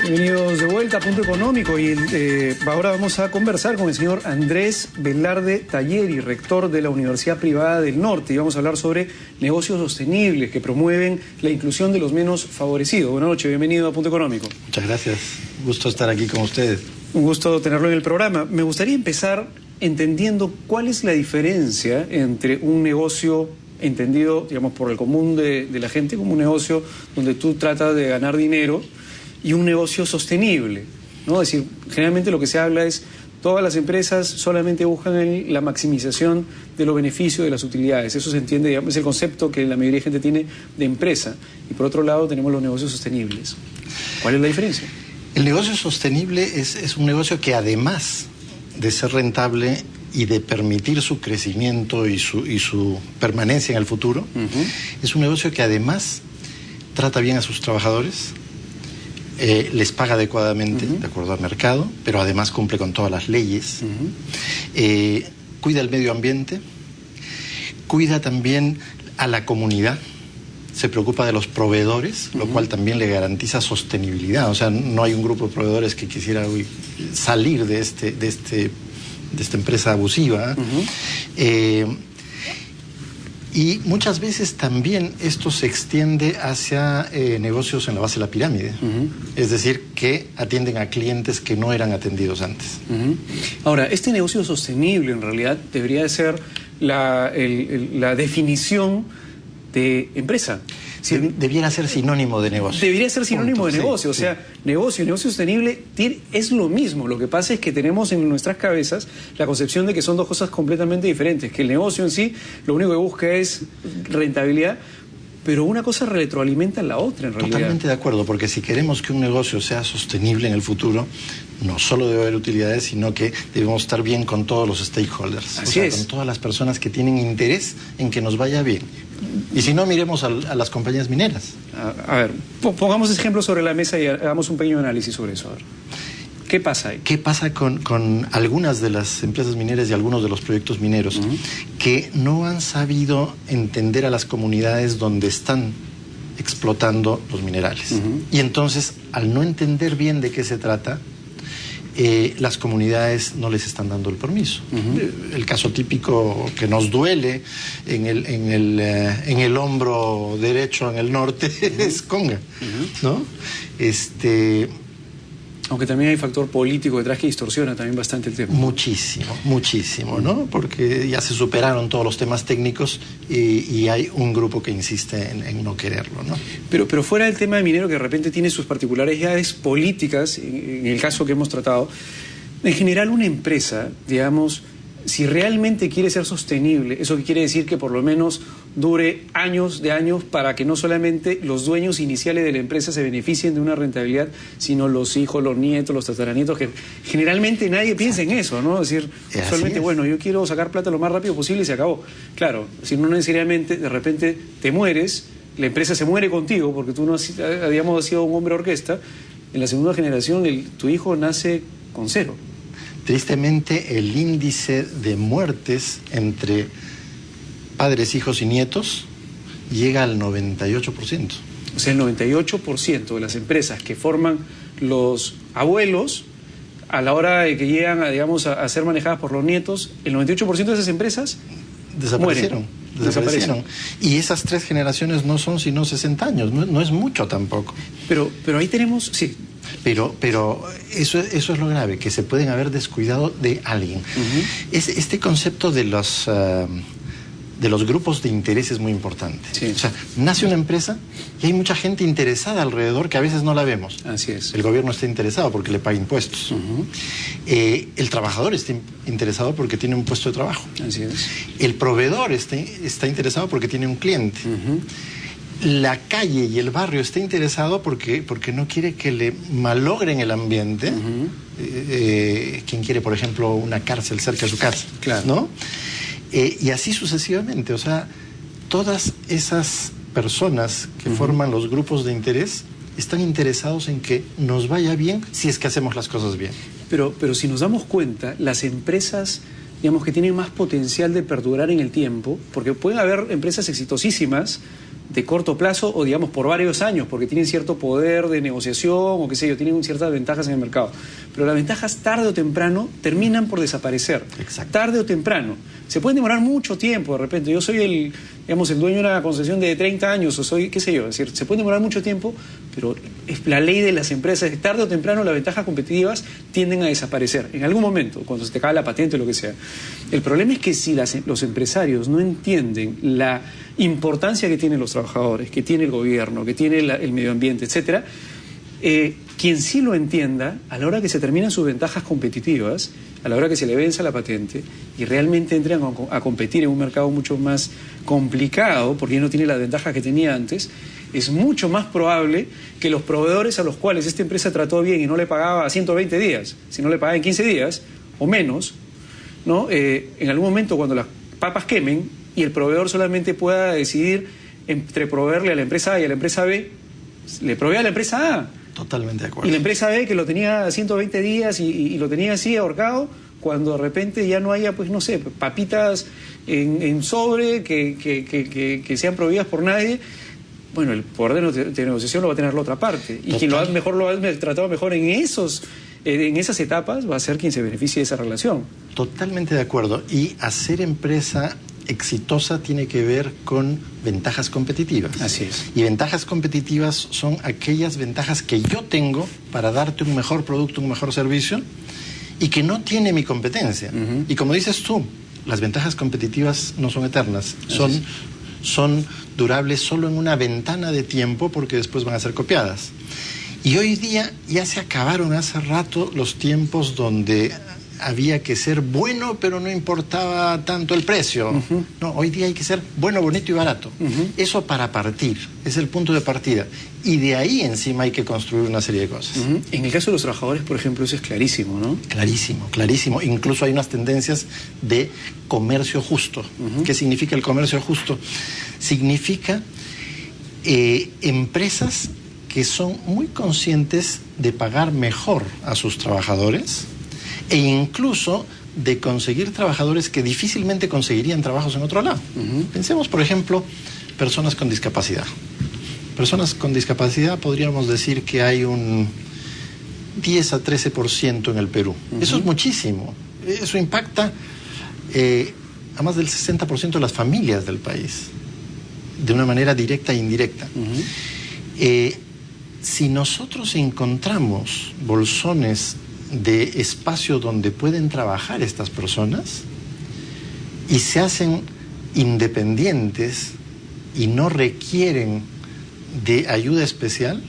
Bienvenidos de vuelta a Punto Económico y ahora vamos a conversar con el señor Andrés Velarde Talleri, rector de la Universidad Privada del Norte, y vamos a hablar sobre negocios sostenibles que promueven la inclusión de los menos favorecidos. Buenas noches, bienvenido a Punto Económico. Muchas gracias, gusto estar aquí con ustedes. Un gusto tenerlo en el programa. Me gustaría empezar entendiendo cuál es la diferencia entre un negocio entendido, digamos, por el común de la gente como un negocio donde tú tratas de ganar dinero y un negocio sostenible, ¿no? Es decir, generalmente lo que se habla es todas las empresas solamente buscan la maximización de los beneficios, de las utilidades. Eso se entiende, digamos, es el concepto que la mayoría de gente tiene de empresa. Y por otro lado tenemos los negocios sostenibles. ¿Cuál es la diferencia? El negocio sostenible es un negocio que, además de ser rentable y de permitir su crecimiento y su permanencia en el futuro, es un negocio que además trata bien a sus trabajadores, les paga adecuadamente, de acuerdo al mercado, pero además cumple con todas las leyes, cuida el medio ambiente, cuida también a la comunidad, se preocupa de los proveedores, lo cual también le garantiza sostenibilidad. O sea, no hay un grupo de proveedores que quisiera salir de esta empresa abusiva. Y muchas veces también esto se extiende hacia negocios en la base de la pirámide. Es decir, que atienden a clientes que no eran atendidos antes. Ahora, este negocio sostenible en realidad debería de ser la definición de empresa. Debiera ser sinónimo de negocio. Debería ser sinónimo de negocio. Sí, o sea, negocio y negocio sostenible es lo mismo. Lo que pasa es que tenemos en nuestras cabezas la concepción de que son dos cosas completamente diferentes. Que el negocio en sí lo único que busca es rentabilidad, pero una cosa retroalimenta a la otra en realidad. Totalmente de acuerdo, porque si queremos que un negocio sea sostenible en el futuro, no solo debe haber utilidades, sino que debemos estar bien con todos los stakeholders. Así es. Con todas las personas que tienen interés en que nos vaya bien. Y si no, miremos a las compañías mineras. A ver, pongamos ejemplos sobre la mesa y hagamos un pequeño análisis sobre eso. A ver. ¿Qué pasa ahí? ¿Qué pasa con algunas de las empresas mineras y algunos de los proyectos mineros que no han sabido entender a las comunidades donde están explotando los minerales? Y entonces, al no entender bien de qué se trata, las comunidades no les están dando el permiso. El caso típico que nos duele en el hombro derecho en el norte es Conga, ¿no? Aunque también hay factor político detrás que distorsiona también bastante el tema. Muchísimo, ¿no? Porque ya se superaron todos los temas técnicos y hay un grupo que insiste en no quererlo, ¿no? Pero fuera del tema de minero, que de repente tiene sus particularidades políticas, en el caso que hemos tratado, en general una empresa, digamos, si realmente quiere ser sostenible, eso quiere decir que por lo menos dure años de años para que no solamente los dueños iniciales de la empresa se beneficien de una rentabilidad, sino los hijos, los nietos, los tataranietos, que generalmente nadie piensa en eso, ¿no? Es decir, solamente, bueno, yo quiero sacar plata lo más rápido posible y se acabó. Claro, si no necesariamente, de repente te mueres, la empresa se muere contigo porque tú no has, digamos, has sido un hombre orquesta, en la segunda generación tu hijo nace con cero. Tristemente, el índice de muertes entre padres, hijos y nietos llega al 98%. O sea, el 98% de las empresas que forman los abuelos, a la hora de que llegan a ser manejadas por los nietos, el 98% de esas empresas desaparecieron. Y esas 3 generaciones no son sino 60 años, no es mucho tampoco. Pero ahí tenemos, sí. Pero eso es lo grave, que se pueden haber descuidado de alguien. Este concepto de los grupos de interés es muy importante. Sí. O sea, nace una empresa y hay mucha gente interesada alrededor que a veces no la vemos. Así es. El gobierno está interesado porque le paga impuestos. El trabajador está interesado porque tiene un puesto de trabajo. Así es. El proveedor está interesado porque tiene un cliente. La calle y el barrio está interesado porque no quiere que le malogren el ambiente. ¿Quién quiere, por ejemplo, una cárcel cerca de su casa? Claro. ¿No? Y así sucesivamente. O sea, todas esas personas que forman los grupos de interés están interesados en que nos vaya bien si es que hacemos las cosas bien. Pero si nos damos cuenta, las empresas, digamos, que tienen más potencial de perdurar en el tiempo, porque pueden haber empresas exitosísimas, de corto plazo o, digamos, por varios años, porque tienen cierto poder de negociación o qué sé yo, tienen ciertas ventajas en el mercado. Pero las ventajas tarde o temprano terminan por desaparecer. Exacto. Tarde o temprano. Se pueden demorar mucho tiempo de repente. Yo soy el dueño de una concesión de 30 años o soy, qué sé yo, es decir, se puede demorar mucho tiempo, pero es la ley de las empresas. Tarde o temprano las ventajas competitivas tienden a desaparecer. En algún momento, cuando se te acaba la patente o lo que sea. El problema es que si los empresarios no entienden la importancia que tienen los trabajadores, que tiene el gobierno, que tiene el medio ambiente, etcétera, quien sí lo entienda, a la hora que se terminan sus ventajas competitivas, a la hora que se le venza la patente y realmente entren a competir en un mercado mucho más complicado, porque ya no tiene las ventajas que tenía antes, es mucho más probable que los proveedores a los cuales esta empresa trató bien y no le pagaba a 120 días, si no le pagaba en 15 días o menos, ¿no? En algún momento cuando las papas quemen y el proveedor solamente pueda decidir entre proveerle a la empresa A y a la empresa B, le provee a la empresa A. Totalmente de acuerdo. Y la empresa B, que lo tenía a 120 días y lo tenía así ahorcado, cuando de repente ya no haya, pues no sé, papitas en sobre que sean proveídas por nadie, bueno, el poder de negociación lo va a tener la otra parte. Y quien lo ha tratado mejor en esas etapas va a ser quien se beneficie de esa relación. Totalmente de acuerdo. Y hacer empresa exitosa tiene que ver con ventajas competitivas. Así es. Y ventajas competitivas son aquellas ventajas que yo tengo para darte un mejor producto, un mejor servicio y que no tiene mi competencia. Y como dices tú, las ventajas competitivas no son eternas, son durables solo en una ventana de tiempo porque después van a ser copiadas. Y hoy día ya se acabaron hace rato los tiempos donde había que ser bueno, pero no importaba tanto el precio. No, hoy día hay que ser bueno, bonito y barato. Eso para partir, es el punto de partida. Y de ahí encima hay que construir una serie de cosas. En el caso de los trabajadores, por ejemplo, eso es clarísimo, ¿no? Clarísimo, clarísimo. Incluso hay unas tendencias de comercio justo. ¿Qué significa el comercio justo? Significa empresas que son muy conscientes de pagar mejor a sus trabajadores e incluso de conseguir trabajadores que difícilmente conseguirían trabajos en otro lado. Pensemos, por ejemplo, personas con discapacidad. Personas con discapacidad podríamos decir que hay un 10 a 13% en el Perú. Eso es muchísimo. Eso impacta a más del 60% de las familias del país, de una manera directa e indirecta. Si nosotros encontramos bolsones de espacio donde pueden trabajar estas personas y se hacen independientes y no requieren de ayuda especial,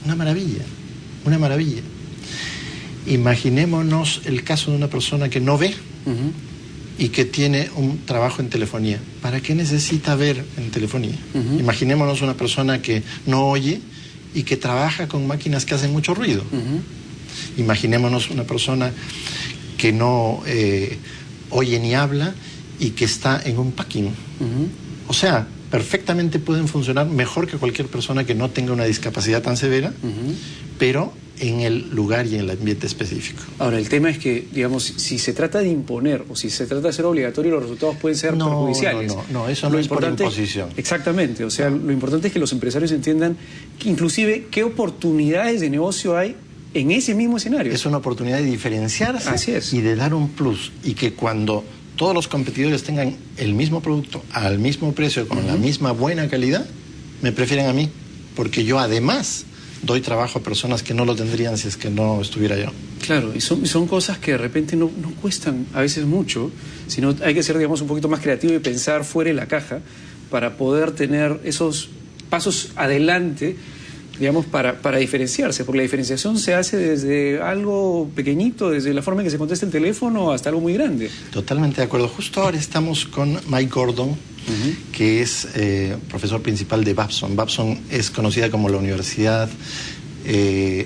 una maravilla, una maravilla. Imaginémonos el caso de una persona que no ve y que tiene un trabajo en telefonía. ¿Para qué necesita ver en telefonía? Imaginémonos una persona que no oye y que trabaja con máquinas que hacen mucho ruido. Imaginémonos una persona que no oye ni habla y que está en un packing. O sea, perfectamente pueden funcionar mejor que cualquier persona que no tenga una discapacidad tan severa, pero en el lugar y en el ambiente específico. Ahora, el tema es que, digamos, si se trata de imponer o si se trata de hacer obligatorio, los resultados pueden ser perjudiciales. No, eso no es por imposición. Exactamente, o sea, lo importante es que los empresarios entiendan que inclusive qué oportunidades de negocio hay en ese mismo escenario. Es una oportunidad de diferenciarse. Así es. Y de dar un plus. Y que cuando todos los competidores tengan el mismo producto al mismo precio, con la misma buena calidad, me prefieren a mí. Porque yo además doy trabajo a personas que no lo tendrían si es que no estuviera yo. Claro, y son cosas que de repente no cuestan a veces mucho, sino hay que ser, digamos, un poquito más creativo y pensar fuera de la caja para poder tener esos pasos adelante, digamos, para diferenciarse, porque la diferenciación se hace desde algo pequeñito, desde la forma en que se contesta el teléfono hasta algo muy grande. Totalmente de acuerdo. Justo ahora estamos con Mike Gordon, que es profesor principal de Babson. Babson es conocida como la universidad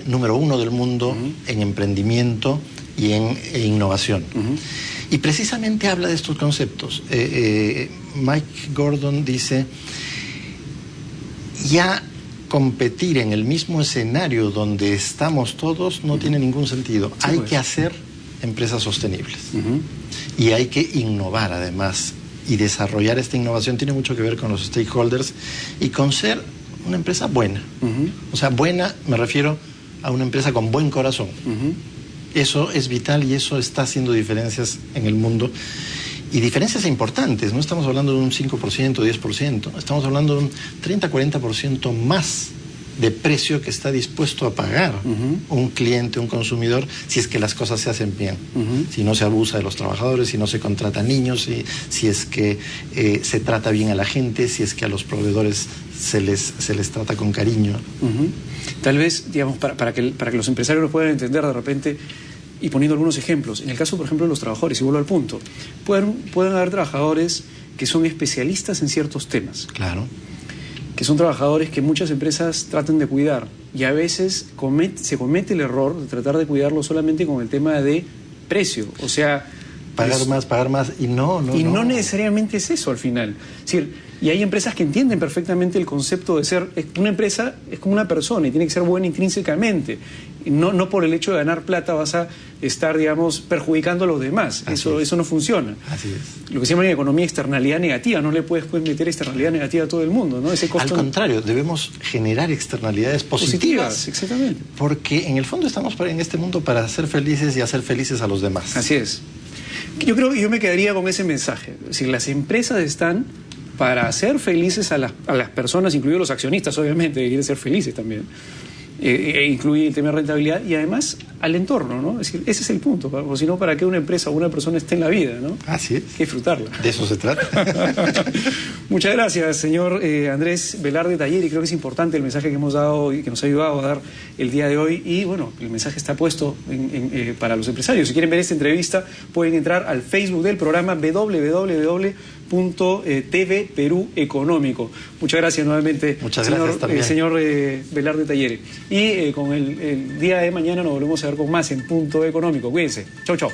número 1 del mundo en emprendimiento y en innovación. Y precisamente habla de estos conceptos. Mike Gordon dice, ya competir en el mismo escenario donde estamos todos no tiene ningún sentido. Hay que hacer empresas sostenibles. Y hay que innovar además y desarrollar esta innovación tiene mucho que ver con los stakeholders y con ser una empresa buena. O sea, buena me refiero a una empresa con buen corazón. Eso es vital y eso está haciendo diferencias en el mundo. Y diferencias importantes, no estamos hablando de un 5%, 10%, estamos hablando de un 30-40% más de precio que está dispuesto a pagar un cliente, un consumidor, si es que las cosas se hacen bien, si no se abusa de los trabajadores, si no se contrata niños, si es que se trata bien a la gente, si es que a los proveedores se les trata con cariño. Tal vez, digamos, para que los empresarios lo puedan entender de repente, y poniendo algunos ejemplos, en el caso, por ejemplo, de los trabajadores, y vuelvo al punto, pueden haber trabajadores que son especialistas en ciertos temas. Claro. Que son trabajadores que muchas empresas tratan de cuidar, y a veces se comete el error de tratar de cuidarlo solamente con el tema de precio, o sea... Pagar más, y no necesariamente es eso al final. Es decir, y hay empresas que entienden perfectamente el concepto de ser... Una empresa es como una persona y tiene que ser buena intrínsecamente. No por el hecho de ganar plata vas a estar, digamos, perjudicando a los demás. Eso no funciona. Así es. Lo que se llama en economía externalidad negativa. No le puedes meter externalidad negativa a todo el mundo, ¿no? Ese costo... Al contrario, debemos generar externalidades positivas. Exactamente. Porque en el fondo estamos en este mundo para ser felices y hacer felices a los demás. Así es. Yo creo que yo me quedaría con ese mensaje. Es decir, las empresas están para hacer felices a las personas, incluidos los accionistas, obviamente, que quieren ser felices también. Incluye el tema de rentabilidad y además al entorno, ¿no? Es decir, ese es el punto, o si no, ¿para qué una empresa o una persona esté en la vida, ¿no? Así es. Hay que disfrutarla. De eso se trata. Muchas gracias, señor Andrés Velarde Tayeri. Creo que es importante el mensaje que hemos dado y que nos ha ayudado a dar el día de hoy. Y bueno, el mensaje está puesto para los empresarios. Si quieren ver esta entrevista, pueden entrar al Facebook del programa www.tv Perú Económico. Muchas gracias nuevamente, señor Velarde Tayeri. Y con el día de mañana nos volvemos a ver con más en Punto Económico. Cuídense. Chau, chau.